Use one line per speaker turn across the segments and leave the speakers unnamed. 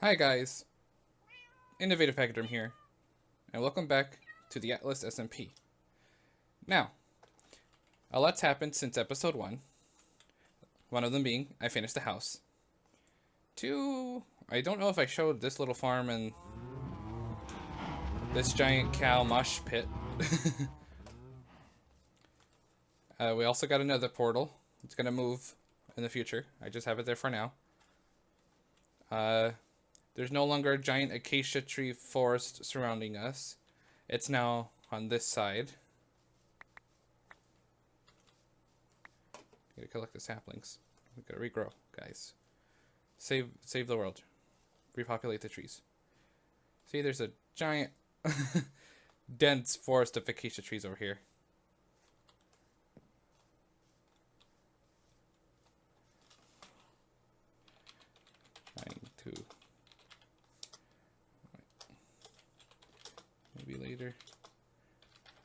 Hi guys, Innovative Pachyderm here, and welcome back to the Atlas SMP. Now, a lot's happened since episode 1. One of them being, I finished the house. 2, I don't know if I showed this little farm and this giant cow mush pit. We also got another portal. It's gonna move in the future. I just have it there for now. There's no longer a giant acacia tree forest surrounding us. It's now on this side. Gotta collect the saplings. We gotta regrow, guys. Save the world. Repopulate the trees. See, there's a giant dense forest of acacia trees over here. Maybe later.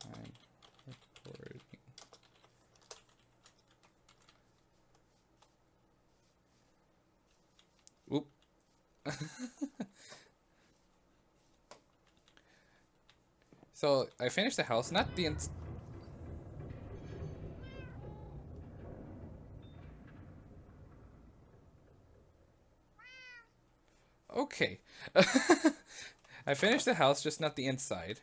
I'm recording. Oop. So I finished the house, not the Okay. I finished the house, just not the inside.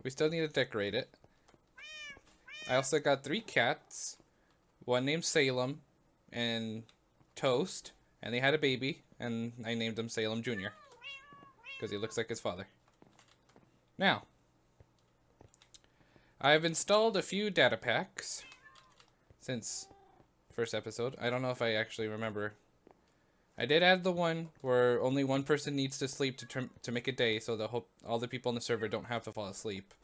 We still need to decorate it. I also got 3 cats. One named Salem and Toast. And they had a baby. And I named him Salem Jr. because he looks like his father. Now, I've installed a few data packs since first episode. I don't know if I actually remember. I did add the one where only one person needs to sleep to make a day, so all the people on the server don't have to fall asleep.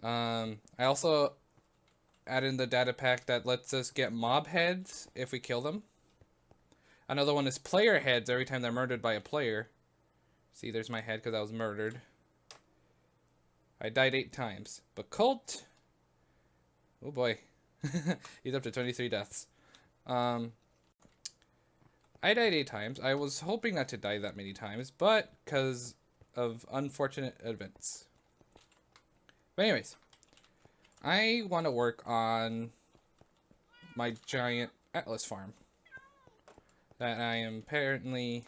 I also added the data pack that lets us get mob heads if we kill them. Another one is player heads every time they're murdered by a player. See, there's my head because I was murdered. I died 8 times. But Colt, oh boy, he's up to 23 deaths. I died 8 times. I was hoping not to die that many times, but because of unfortunate events. But anyways, I want to work on my giant Atlas farm that I am apparently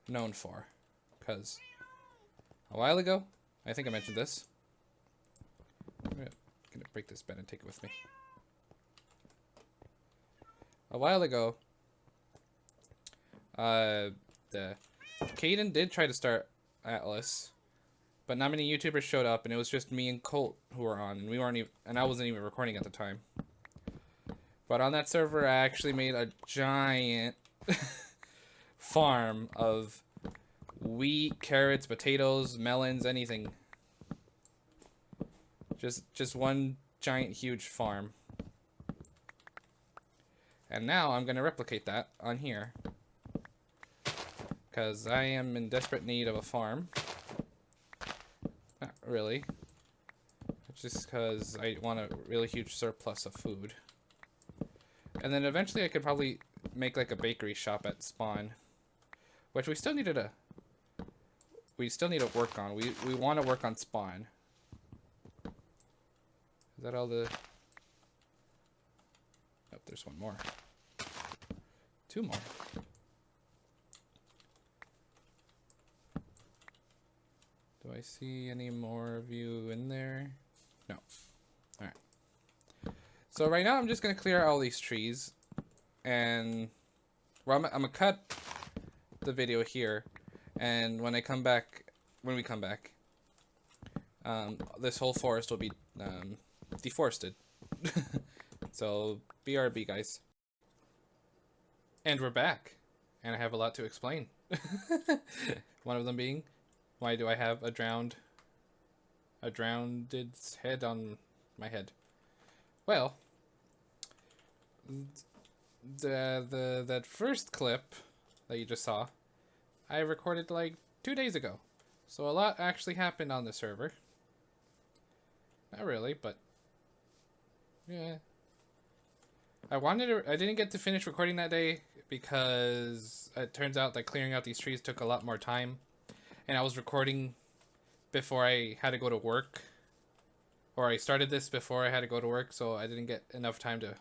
known for. Because a while ago, I think I mentioned this. I'm gonna break this bed and take it with me. A while ago, Caden did try to start Atlas, but not many YouTubers showed up, and it was just me and Colt who were on, and we weren't even, and I wasn't even recording at the time. But on that server, I actually made a giant farm of wheat, carrots, potatoes, melons, anything. Just one giant huge farm. And now I'm gonna replicate that on here. Because I am in desperate need of a farm. Not really. Just because I want a really huge surplus of food. And then eventually I could probably make like a bakery shop at spawn. Which we still need to work on. We want to work on spawn. Is that all the... Oh, there's one more. 2 more. Do I see any more of you in there? No. Alright. So right now I'm just going to clear all these trees. And... Well, I'm going to cut the video here. And when we come back, this whole forest will be deforested. So, BRB, guys. And we're back. And I have a lot to explain. One of them being, why do I have a drowned's head on my head? Well, that first clip that you just saw, I recorded like 2 days ago. So a lot actually happened on the server. Not really, but yeah. I didn't get to finish recording that day because it turns out that clearing out these trees took a lot more time, and I was recording before I had to go to work, or I started this before I had to go to work, so I didn't get enough time to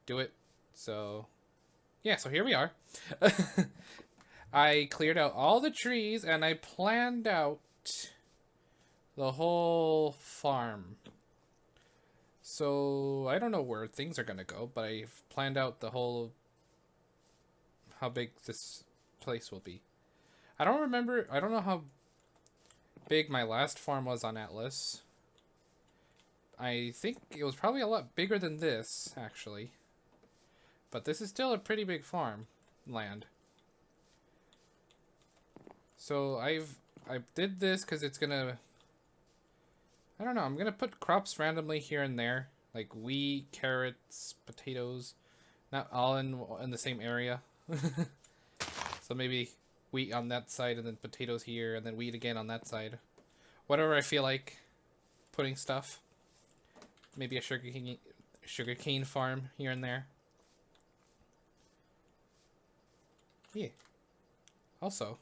do it. So yeah, so here we are. I cleared out all the trees and I planned out the whole farm. So I don't know where things are gonna go, but I've planned out the whole, how big this place will be. I don't know how big my last farm was on Atlas. I think it was probably a lot bigger than this, actually. But this is still a pretty big farm land. So I did this because it's gonna, I don't know, I'm gonna put crops randomly here and there, like wheat, carrots, potatoes, not all in the same area. So maybe wheat on that side and then potatoes here and then wheat again on that side. Whatever I feel like putting stuff. Maybe a sugarcane farm here and there. Yeah. Also,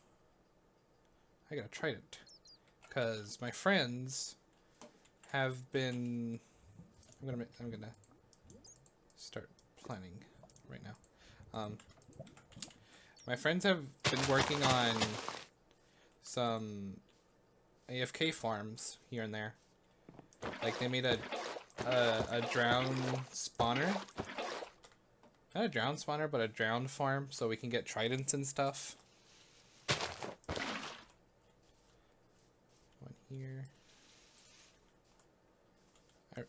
I got a trident because my friends have been. I'm gonna start planning right now. My friends have been working on some AFK farms here and there. Like they made a drown spawner. Not a drown spawner, but a drown farm, so we can get tridents and stuff. One here.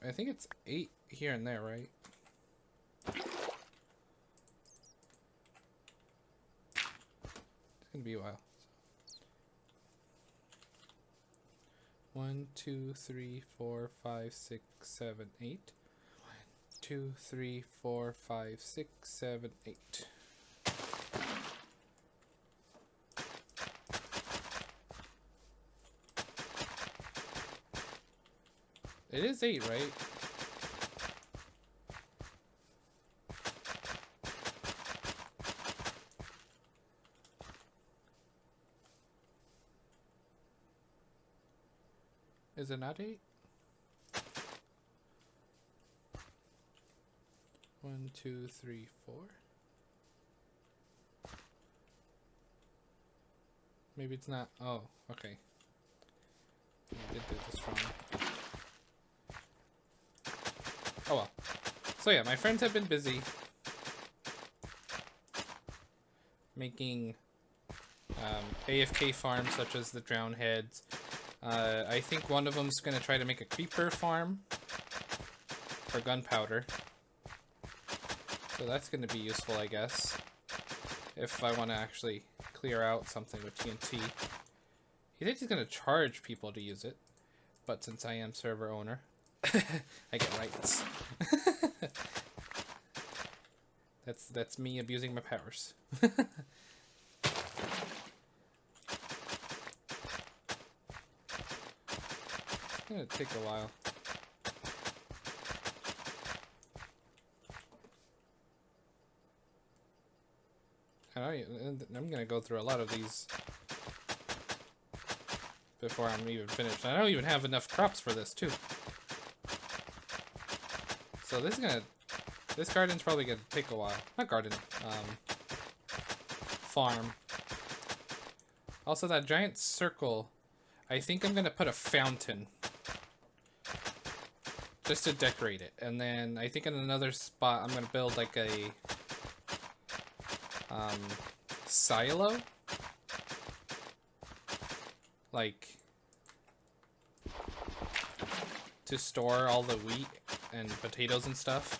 I think it's 8 here and there, right? It's gonna be a while. 1, 2, 3, 4, 5, 6, 7, 8. 1, 2, 3, 4, 5, 6, 7, 8. It is 8, right? Is it not 8? 1, 2, 3, 4. Maybe it's not. Oh, okay. I did this wrong. Oh well. So yeah, my friends have been busy making AFK farms such as the drown heads. I think one of them's gonna try to make a creeper farm for gunpowder. So that's gonna be useful, I guess, if I want to actually clear out something with TNT. He thinks he's gonna charge people to use it, but since I am server owner, I get rights. That's me abusing my powers. It's gonna take a while. I'm gonna go through a lot of these before I'm even finished. I don't even have enough crops for this too. So this garden's probably gonna take a while. Not garden, farm. Also, that giant circle, I think I'm gonna put a fountain just to decorate it. And then I think in another spot I'm gonna build like a silo, like to store all the wheat and potatoes and stuff.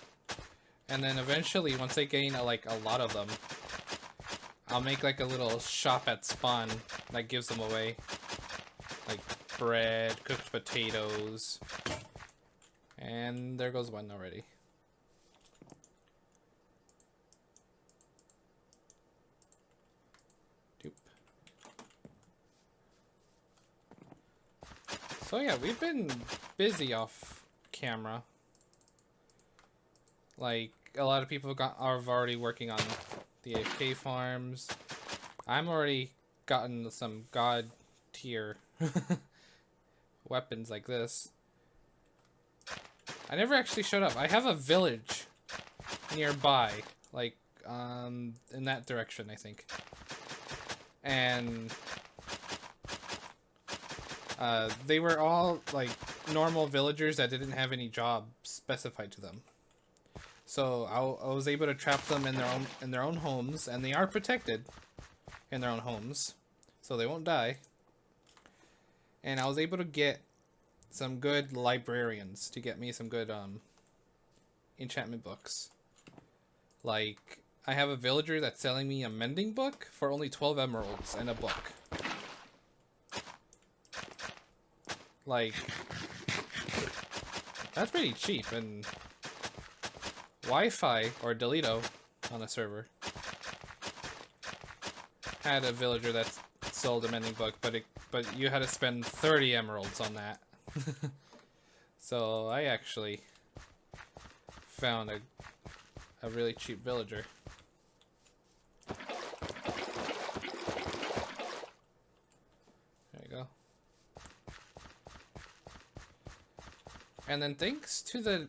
And then eventually, once I gain a lot of them, I'll make like a little shop at spawn that gives them away, like bread, cooked potatoes, and there goes one already. So yeah, we've been busy off camera. Like, a lot of people are already working on the AFK farms. I'm already gotten some god tier weapons like this. I never actually showed up. I have a village nearby, like in that direction, I think. And they were all like normal villagers that didn't have any job specified to them. So I was able to trap them in their own homes, and they are protected in their own homes, so they won't die. And I was able to get some good librarians to get me some good enchantment books. Like, I have a villager that's selling me a mending book for only 12 emeralds and a book. Like, that's pretty cheap. And Wi-Fi or Delito on a server had a villager that sold a mending book, but you had to spend 30 emeralds on that. So I actually found a really cheap villager. There you go. And then thanks to the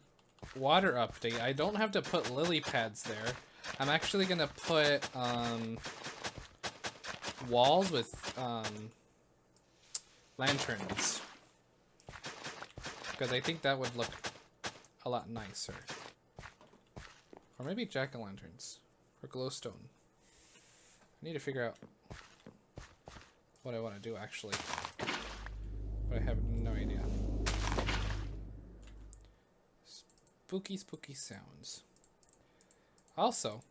water update, I don't have to put lily pads there. I'm actually gonna put walls with lanterns, because I think that would look a lot nicer. Or maybe jack-o'-lanterns or glowstone. I need to figure out what I want to do actually, but I have no idea. Spooky sounds. Also,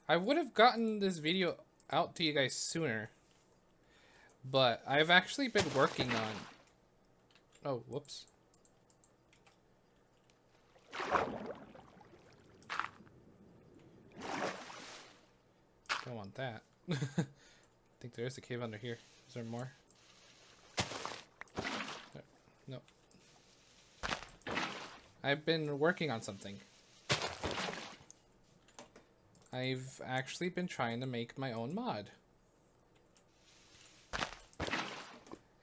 I would have gotten this video out to you guys sooner, but I've actually been working on... Oh, whoops. Don't want that. I think there is a cave under here. Is there more? No. I've been working on something. I've actually been trying to make my own mod.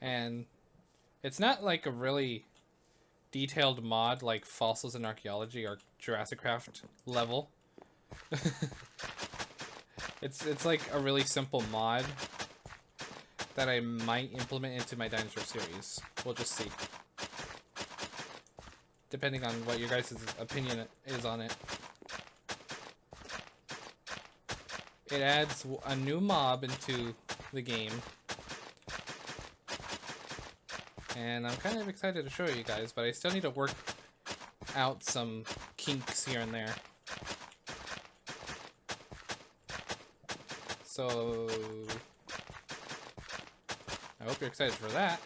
And it's not like a really detailed mod like Fossils and Archaeology or TheChaoticCraft level. It's like a really simple mod that I might implement into my dinosaur series. We'll just see. Depending on what your guys' opinion is on it. It adds a new mob into the game. And I'm kind of excited to show you guys, but I still need to work out some kinks here and there. So I hope you're excited for that.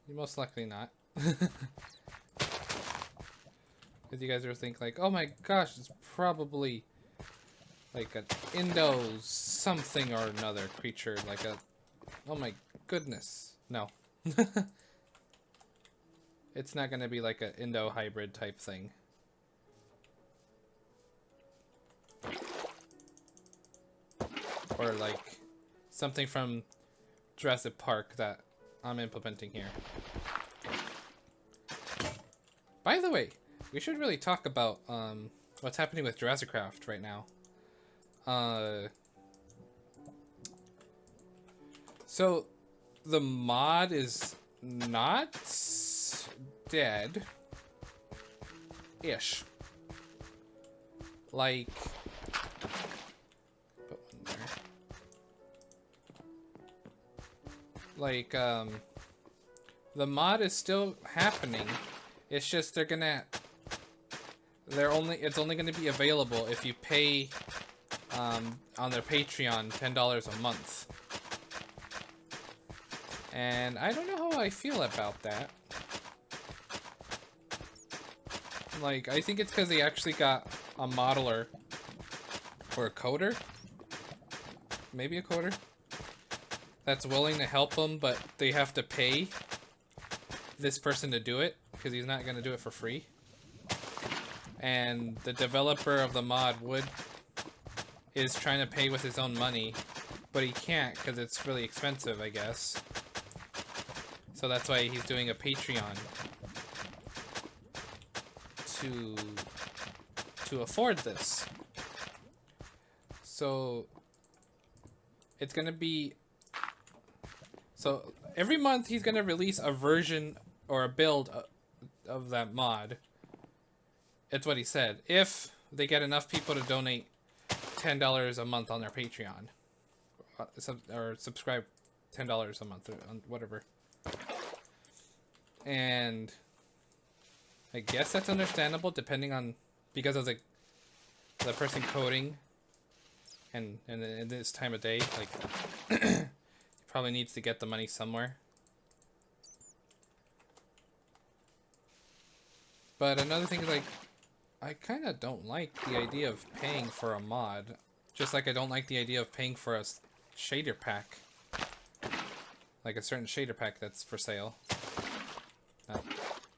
You're most likely not. Because you guys are thinking like, oh my gosh, it's probably like an Indo something or another creature, like a, oh my goodness. No. It's not gonna be like an Indo hybrid type thing. Or like something from Jurassic Park that I'm implementing here. By the way, we should really talk about what's happening with TheChaoticCraft right now. So the mod is not dead ish. Like, put one there. Like, the mod is still happening. It's just it's only gonna be available if you pay on their Patreon $10 a month. And I don't know how I feel about that. Like, I think it's because they actually got a modeler or a coder, maybe a coder, that's willing to help them, but they have to pay this person to do it because he's not going to do it for free. and the developer of the mod is trying to pay with his own money, but he can't because it's really expensive, I guess. So that's why he's doing a Patreon to afford this. So it's gonna be, so every month he's gonna release a version or a build of that mod. It's what he said. If they get enough people to donate $10 a month on their Patreon, or subscribe $10 a month, or whatever. And I guess that's understandable, depending on, because of the person coding, and in this time of day, like he probably needs to get the money somewhere. But another thing is, like, I kind of don't like the idea of paying for a mod, just like I don't like the idea of paying for a shader pack, like a certain shader pack that's for sale.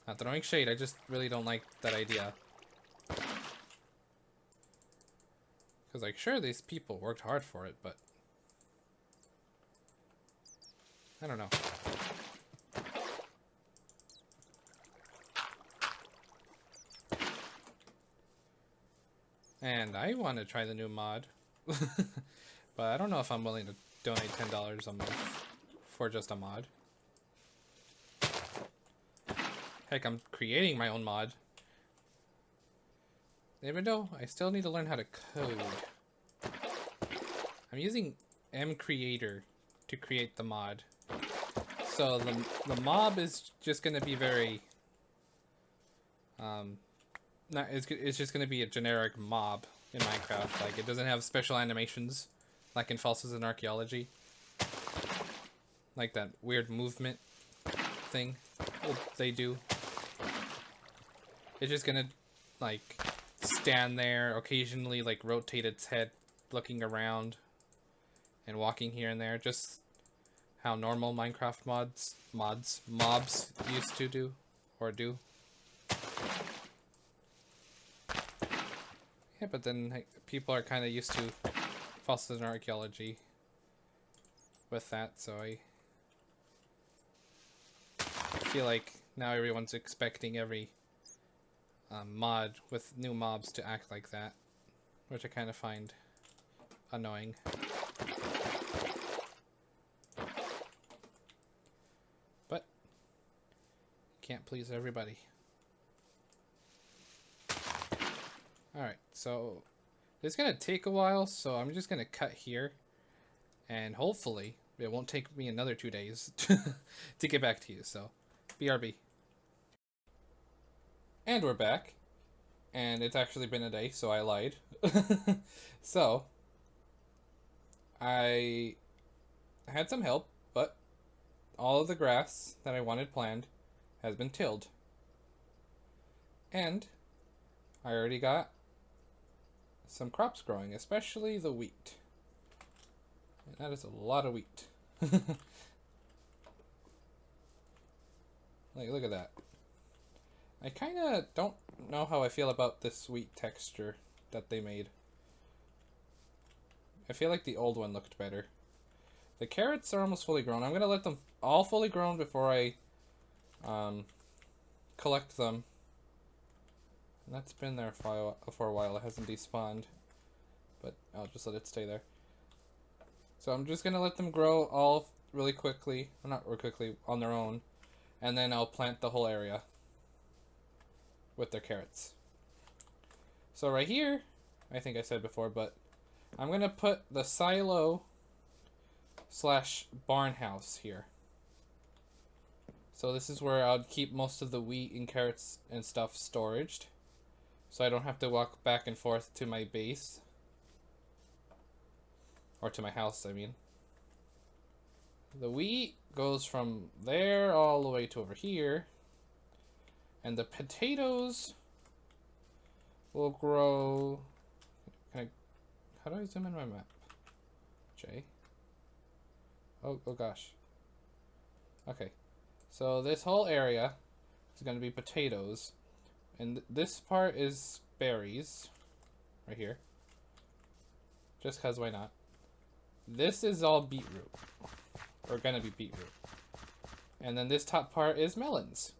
Not throwing shade, I just really don't like that idea. Because, like, sure, these people worked hard for it, but I don't know. And I want to try the new mod, but I don't know if I'm willing to donate $10 a month for just a mod. Heck, I'm creating my own mod. Even though I still need to learn how to code. I'm using mcreator to create the mod. So the mob is just going to be very... it's just going to be a generic mob in Minecraft. Like, it doesn't have special animations like in Fossils and Archaeology. Like that weird movement thing they do. It's just gonna, like, stand there, occasionally, like, rotate its head, looking around, and walking here and there, just how normal Minecraft mobs used to do, or do. Yeah, but then, like, people are kind of used to Fossils and Archaeology with that, so I feel like now everyone's expecting every mod with new mobs to act like that, which I kind of find annoying. But can't please everybody. Alright, so it's gonna take a while, so I'm just gonna cut here, and hopefully it won't take me another 2 days to get back to you, so BRB. And we're back. And it's actually been a day, so I lied. So, I had some help, but all of the grass that I wanted planted has been tilled. And I already got some crops growing, especially the wheat. And that is a lot of wheat. Like, look at that. I kind of don't know how I feel about this wheat texture that they made. I feel like the old one looked better. The carrots are almost fully grown. I'm going to let them all fully grown before I collect them. And that's been there for a while. It hasn't despawned. But I'll just let it stay there. So I'm just going to let them grow all really quickly. Well, not really quickly, on their own. And then I'll plant the whole area with their carrots. So right here, I think I said before, but I'm gonna put the silo / barn house here. So this is where I'll keep most of the wheat and carrots and stuff storaged, so I don't have to walk back and forth to my base, or to my house, I mean. The wheat goes from there all the way to over here. And the potatoes will grow... how do I zoom in my map? J? Oh gosh. Okay. So this whole area is going to be potatoes. And this part is berries. Right here. Just because, why not? This is all beetroot. Or gonna be beetroot. And then this top part is melons.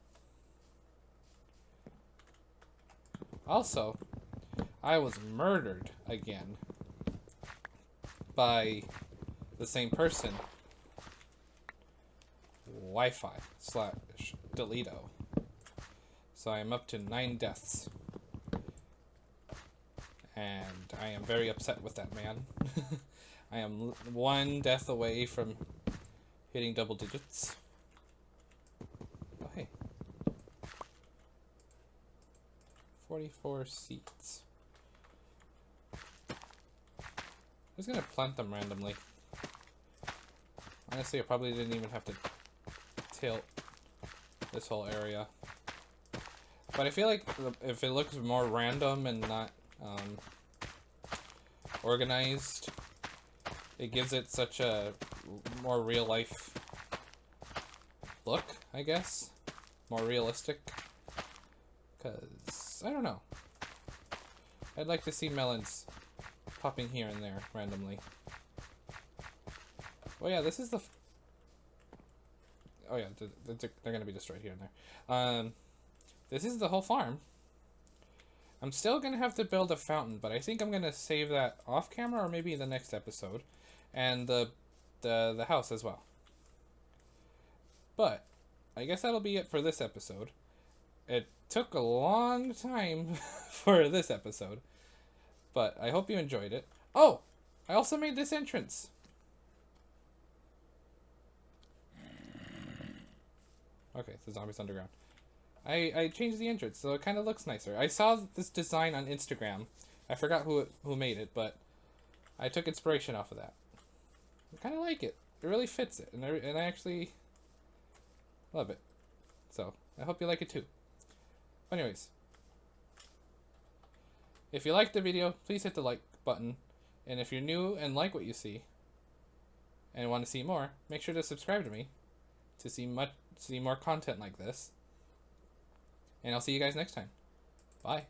Also, I was murdered again by the same person. Wi-Fi/Deleto. So I am up to 9 deaths. And I am very upset with that man. I am 1 death away from hitting double digits. Oh, hey. 44 seeds. I'm just gonna plant them randomly. Honestly, I probably didn't even have to tilt this whole area. But I feel like if it looks more random and not organized, it gives it such a more real life look, I guess. More realistic. Because, I don't know. I'd like to see melons popping here and there randomly. Oh yeah, this is the... Oh yeah, they're gonna be destroyed here and there. This is the whole farm. I'm still gonna have to build a fountain, but I think I'm gonna save that off camera or maybe the next episode. And the house as well. But I guess that'll be it for this episode. It took a long time for this episode, but I hope you enjoyed it. Oh, I also made this entrance. Okay, it's the zombies underground. I changed the entrance, so it kind of looks nicer. I saw this design on Instagram. I forgot who made it, but I took inspiration off of that. I kind of like it. It really fits it, and I actually love it. So, I hope you like it too. Anyways, if you liked the video, please hit the like button. And if you're new and like what you see, and want to see more, make sure to subscribe to me to see more content like this. And I'll see you guys next time. Bye.